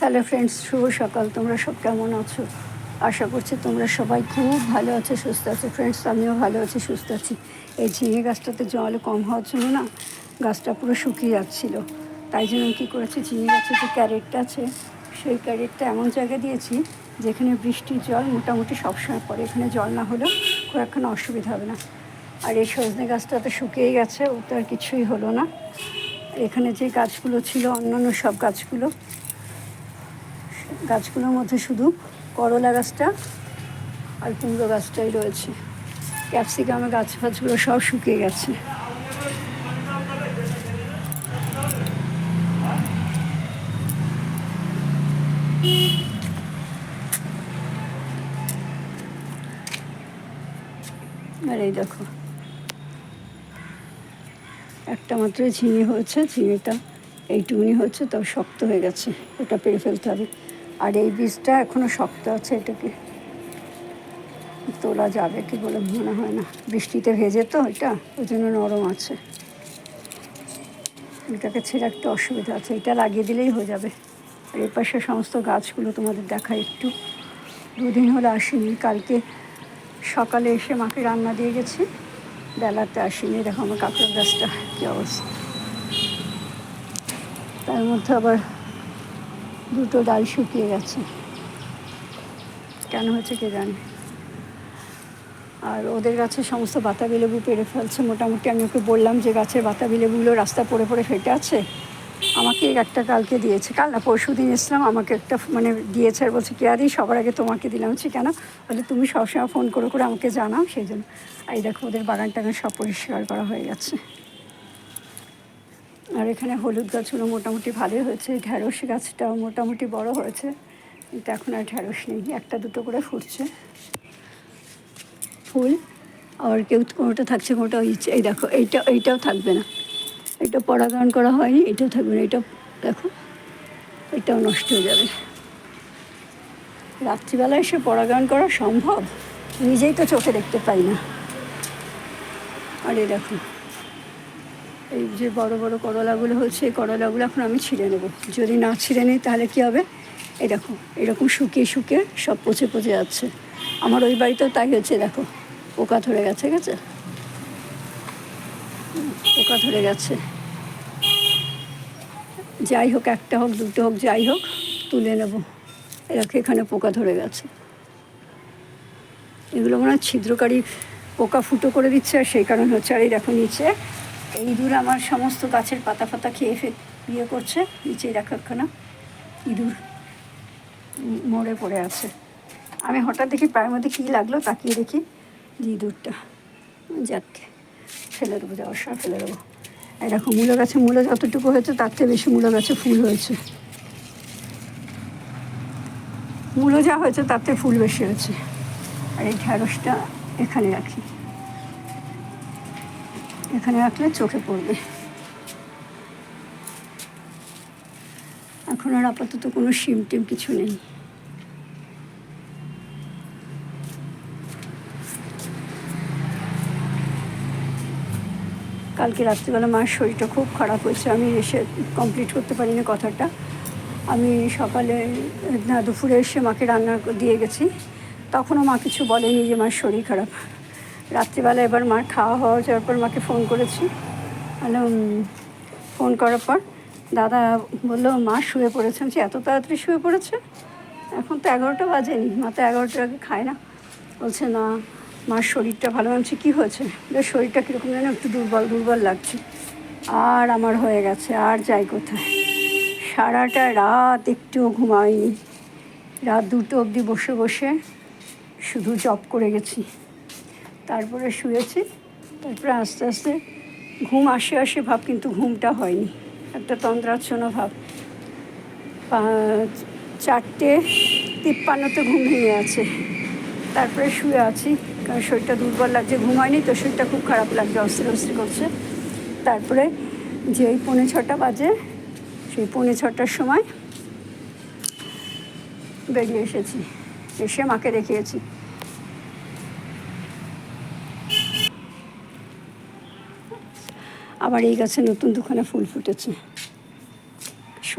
Hello friends, শুভ সকাল। তোমরা সব কেমন আছো? আশা করছি তোমরা সবাই খুব ভালো আছো, সুস্থ আছো। ফ্রেন্ডস, আমিও ভালো আছি, সুস্থ আছি। এই ঝিঙে গাছটাতে জল কম হওয়ার জন্য না গাছটা পুরো শুকিয়ে যাচ্ছিল। তাই জন্য কী করেছি, ঝিঙে গাছের যে ক্যারেটটা আছে সেই ক্যারেটটা এমন জায়গায় দিয়েছি যেখানে বৃষ্টির জল মোটামুটি সবসময় পড়ে। এখানে জল না হলেও খুব একটা অসুবিধা হবে না। আর এই সজনে গাছটা তো শুকিয়েই গেছে, ও তো আর কিছুই হলো না। এখানে যে গাছগুলো ছিল, অন্যান্য সব গাছগুলোর মধ্যে শুধু করলা গাছটা আর কুমড়ো গাছটাই রয়েছে। ক্যাপসিকামের ফাছগুলো সব শুকিয়ে গেছে। আর এই দেখো, একটা মাত্র ঝিঙে হয়েছে, ঝিঙেটা এইটুকুনি হচ্ছে, তাও শক্ত হয়ে গেছে, ওটা পেরে ফেলতে হবে। আর এই বীজটা এখনও শক্ত আছে, এটাকে তোলা যাবে কি বলে মনে হয় না, বৃষ্টিতে ভেজে তো এটা, ওই জন্য নরম আছে। এটাকে ছেড়ে একটা অসুবিধা আছে, এটা লাগিয়ে দিলেই হয়ে যাবে। আর এর পাশে সমস্ত গাছগুলো তোমাদের দেখায় একটু। দুদিন হলো আসিনি, কালকে সকালে এসে মাকে রান্না দিয়ে গেছি, বেলাতে আসিনি। দেখো আমার কাঁকড়ার গাছটা কী অবস্থা, তার মধ্যে আবার দুটো ডাল শুকিয়ে গেছে, কেন হচ্ছে কে জানে। আর ওদের গাছে সমস্ত বাতাবি লেবু পেড়ে ফেলছে মোটামুটি। আমি ওকে বললাম যে গাছের বাতাবি লেবুগুলো রাস্তা পড়ে পড়ে ফেটে আছে, আমাকে একটা কালকে দিয়েছে, কাল না পরশু দিন এসলাম, আমাকে একটা দিয়েছে। আর বলছে, কেয়ারি সবার আগে তোমাকে দিলাম। হচ্ছে কেন বলে, তুমি সবসময় ফোন করে করে আমাকে জানাও, সেই জন্য। আর এই দেখো, ওদের বাগান টাগান সব পরিষ্কার করা হয়ে গেছে। আর এখানে হলুদ গাছগুলো মোটামুটি ভালোই হয়েছে, ঢ্যাঁড়স গাছটাও মোটামুটি বড় হয়েছে, কিন্তু এখন আর ঢ্যাঁড়স নেই, একটা দুটো করে ফুটছে ফুল। আর কোনোটা থাকছে, কোনোটা এই দেখো, এইটাও থাকবে না, এটা পরাগায়ন করা হয়নি, এটাও থাকবে না। এটা দেখো, এটাও নষ্ট হয়ে যাবে। রাত্রিবেলা এসে পরাগায়ন করা সম্ভব? নিজেই তো চোখে দেখতে পাই না। আর এই দেখো, এই যে বড় বড় করলাগুলো হচ্ছে, এই করলাগুলো এখন আমি ছিঁড়ে নেব। যদি না ছিঁড়ে নিই তাহলে কী হবে, এই দেখো এরকম শুকিয়ে শুকিয়ে সব পচে পচে যাচ্ছে। আমার ওই বাড়িতেও তাই হচ্ছে, দেখো পোকা ধরে গেছে, পোকা ধরে গেছে। যাই হোক, একটা হোক দুটো হোক, যাই হোক তুলে নেব। এরকম এখানে পোকা ধরে গেছে, এগুলো মনে হয় ছিদ্রকারী পোকা ফুটো করে দিচ্ছে, আর সেই কারণ হচ্ছে। আর এই দেখো নিচে এই ইঁদুর আমার সমস্ত গাছের পাতা ফাতা খেয়ে করছে। নিচেই দেখো একখানা ইঁদুর মরে পড়ে আছে। আমি হঠাৎ দেখি পায়ের মধ্যে কী লাগলো, তাকিয়ে দেখি যে ইঁদুরটা। যাকে ফেলে দেবো, যাওয়ার সময় ফেলে দেবো। এরকম মূলো গাছে মূলো যতটুকু হয়েছে তার থেকে বেশি মূলো গাছে ফুল হয়েছে। মূলো যা হয়েছে তার থেকে ফুল বেশি হয়েছে। আর এই ঢ্যাঁড়সটা এখানে রাখি, এখানে রাখলে চোখে পড়বে। এখন আর আপাতত কোনো শিম টিম কিছু নেই। কালকে রাত্রিবেলা মায়ের শরীরটা খুব খারাপ হয়েছে, আমি এসে কমপ্লিট করতে পারিনি কথাটা। আমি সকালে না দুপুরে এসে মাকে রান্না দিয়ে গেছি, তখনও মা কিছু বলেনি যে মার শরীর খারাপ। রাত্রিবেলা এবার মার খাওয়া যাওয়ার পর মাকে ফোন করেছি, ফোন করার পর দাদা বললো মা শুয়ে পড়েছে। আমি এত তাড়াতাড়ি শুয়ে পড়েছে? এখন তো 11টা বাজেনি, মা তো 11টার আগে খায় না। বলছে না, মার শরীরটা ভালো। আনছে কী হয়েছে? শরীরটা কীরকম যেন একটু দুর্বল দুর্বল লাগছে। আর আমার হয়ে গেছে, আর যাই কোথায়। সারাটা রাত একটুও ঘুমাইনি, রাত 2টো অবধি বসে বসে শুধু জব করে গেছি। তারপরে শুয়েছি, তারপরে আস্তে আস্তে ঘুম আসে ভাব, কিন্তু ঘুমটা হয়নি, একটা তন্দ্রাচ্ছন্ন ভাব। 4:53 ঘুম ভেঙে আছে, তারপরে শুয়ে আছি, কারণ শরীরটা দুর্বল লাগছে, ঘুম হয়নি তো, শরীরটা খুব খারাপ লাগছে, অস্থির করছে। তারপরে যেই 5:45 বাজে, সেই 5:45টার সময় বেরিয়ে এসেছি, এসে মাকে দেখিয়েছি। আবার এই গাছে নতুন দুখানা ফুল ফুটেছে,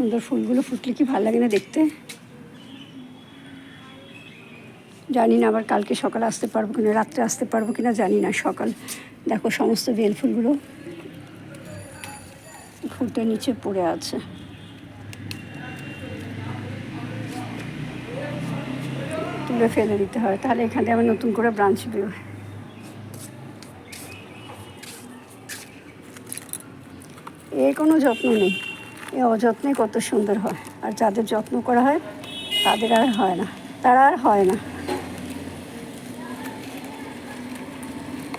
সুন্দর ফুলগুলো ফুটলে কি ভালো লাগে না দেখতে। জানি না আবার কালকে সকালে আসতে পারবো কিনা, রাত্রে আসতে পারবো কিনা জানি না। সকাল দেখো সমস্ত বেল ফুলগুলো ফুটে নিচে পড়ে আছে। তুলে ফেলে দিতে হয়, তাহলে এখানে আবার নতুন করে ব্রাঞ্চ বেরোয়। এর কোনো যত্ন নেই, এ অযত্নে কত সুন্দর হয়। আর যাদের যত্ন করা হয় তাদের আর হয় না, তারা আর হয় না।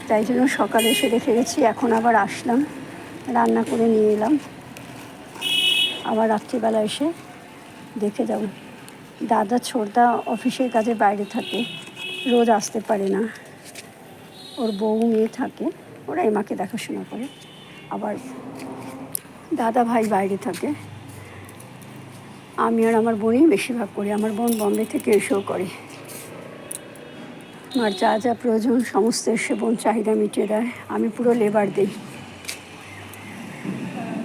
তাই জন্য সকালে এসে রেখে গেছি, এখন আবার আসলাম, রান্না করে নিয়ে এলাম। আবার রাত্রিবেলা এসে দেখে যাব। দাদা ছোটদা অফিসের কাজে বাইরে থাকে, রোজ আসতে পারে না। ওর বউ মেয়ে থাকে, ওরা এমাকে দেখাশোনা করে। আবার দাদা ভাই বাইরে থাকে, আমি আর আমার বোনই বেশিরভাগ করি। আমার বোন বম্বে থেকে এসেও করে। আমার যা যা প্রয়োজন সমস্ত এসে বোন চাহিদা মিটিয়ে দেয়, আমি পুরো লেবার দিই।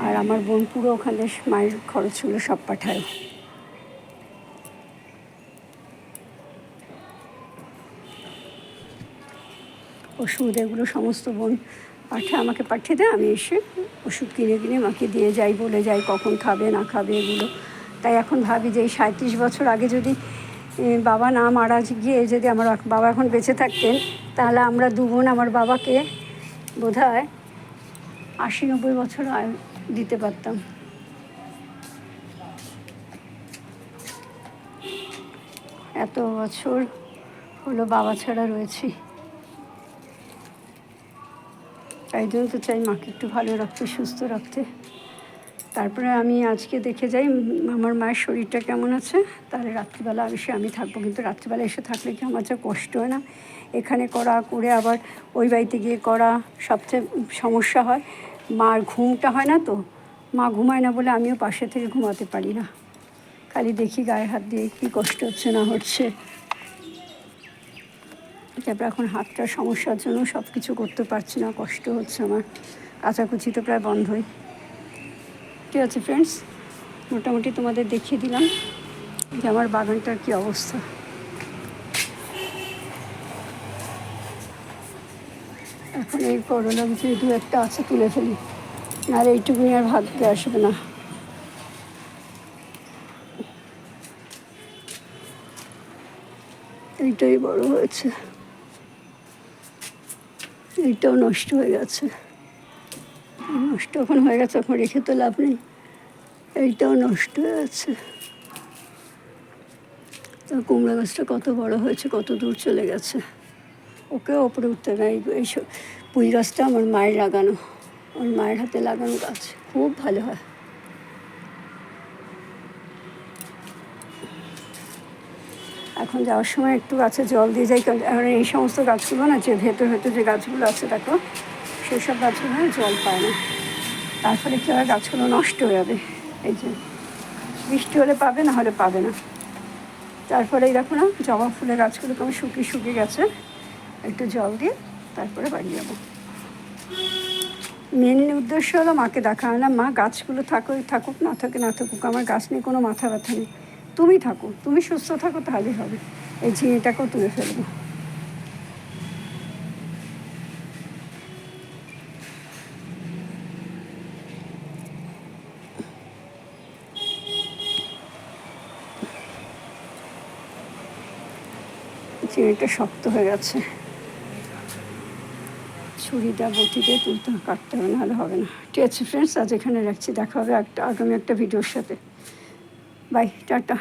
আর আমার বোন পুরো ওখানে মায়ের খরচগুলো সব পাঠায়। ওষুধ এগুলো সমস্ত বোন আমাকে পাঠিয়ে দেয়, আমি এসে ওষুধ কিনে কিনে মাকে দিয়ে যাই, বলে যাই কখন খাবে না খাবে এগুলো। তাই এখন ভাবি যে এই 37 বছর আগে যদি বাবা না মারা গিয়ে যদি আমার বাবা এখন বেঁচে থাকতেন, তাহলে আমরা দু বোন আমার বাবাকে বোধহয় 80-90 বছর দিতে পারতাম। এত বছর হলো বাবা ছাড়া রয়েছি। তাই জন্য তো চাই মাকে একটু ভালো রাখতে, সুস্থ রাখতে। তারপরে আমি আজকে দেখে যাই আমার মায়ের শরীরটা কেমন আছে, তাহলে রাত্রিবেলা এসে আমি থাকবো। কিন্তু রাত্রিবেলা এসে থাকলে কি আমার যা কষ্ট হয় না, এখানে করে আবার ওই বাড়িতে গিয়ে করা, সবচেয়ে সমস্যা হয় মার ঘুমটা হয় না। তো মা ঘুমায় না বলে আমিও পাশে থেকে ঘুমাতে পারি না, খালি দেখি গায়ে হাত দিয়ে কী কষ্ট হচ্ছে না হচ্ছে। তারপর এখন হাতটার সমস্যার জন্য সব কিছু করতে পারছি না, কষ্ট হচ্ছে আমার। কাচাকুচি তো প্রায় বন্ধই। ঠিক আছে ফ্রেন্ডস, মোটামুটি তোমাদের দেখিয়ে দিলাম যে আমার বাগানটার কী অবস্থা। এখন এই করলা যে দু একটা আছে তুলে ফেলি, আর এইটুকুনি আর ভাগ্যে আসবে না। এইটাই বড় হয়েছে, এইটাও নষ্ট হয়ে গেছে। নষ্ট এখন হয়ে গেছে, এখন রেখে তো লাভ নেই। এইটাও নষ্ট হয়ে গেছে। তো কুমড়া গাছটা কত বড় হয়েছে, কত দূর চলে গেছে, ওকেও ওপরে উঠতে নেয়। এই পুঁই গাছটা আমার মায়ের লাগানো, ওর মায়ের হাতে লাগানো গাছ, খুব ভালো হয়। এখন যাওয়ার সময় একটু গাছে জল দিয়ে যাই, কারণ এই সমস্ত গাছগুলো না, যে ভেতর যে গাছগুলো আছে দেখো, সেই সব গাছগুলো জল পায় না। তার ফলে কী হয়, গাছগুলো নষ্ট হয়ে যাবে। এই যে বৃষ্টি হলে পাবে, না হলে পাবে না। তারপরেই দেখো না, জবা ফুলের গাছগুলো কেমন শুকিয়ে গেছে। একটু জল দিয়ে তারপরে বাড়ি যাবো। মেন উদ্দেশ্য হলো মাকে দেখা হয় না। মা গাছগুলো থাকুক, না থাকুক, আমার গাছ নিয়ে কোনো মাথা ব্যথা নেই। তুমি থাকো, তুমি সুস্থ থাকো, তাহলেই হবে। এই ঝিঙেটাকেও তুলে ফেলবো। ঝিঙেটা শক্ত হয়ে গেছে, ছুরিটা বটিতে তুলতে কাটতে হবে, নাহলে হবে না। ঠিক আছে ফ্রেন্ডস, আজ এখানে রাখছি, দেখা হবে আগামী একটা ভিডিওর সাথে। Bye, tata.